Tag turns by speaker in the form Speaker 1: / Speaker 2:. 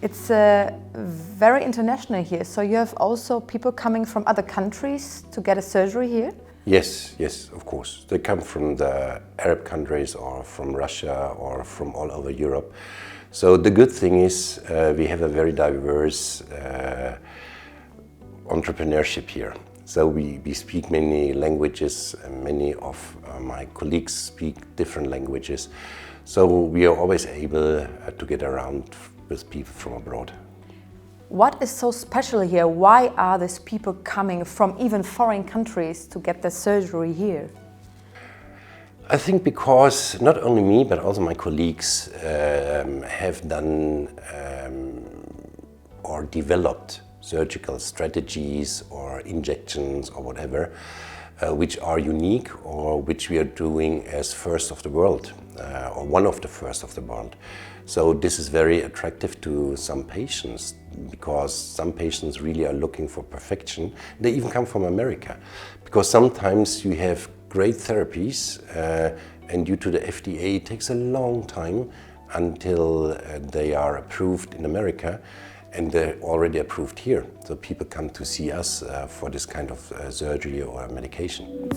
Speaker 1: It's very international here, so you have also people coming from other countries to get a surgery here?
Speaker 2: Yes, yes, of course. They come from the Arab countries or from Russia or from all over Europe. So the good thing is we have a very diverse entrepreneurship here. So we speak many languages, and many of my colleagues speak different languages. So we are always able to get around with people from abroad.
Speaker 1: What is so special here? Why are these people coming from even foreign countries to get their surgery here?
Speaker 2: I think because not only me, but also my colleagues have done or developed surgical strategies or injections or whatever, which are unique or which we are doing as first of the world or one of the first of the world. So this is very attractive to some patients because some patients really are looking for perfection. They even come from America because sometimes you have great therapies and due to the FDA it takes a long time until they are approved in America, and they're already approved here. So people come to see us for this kind of surgery or medication.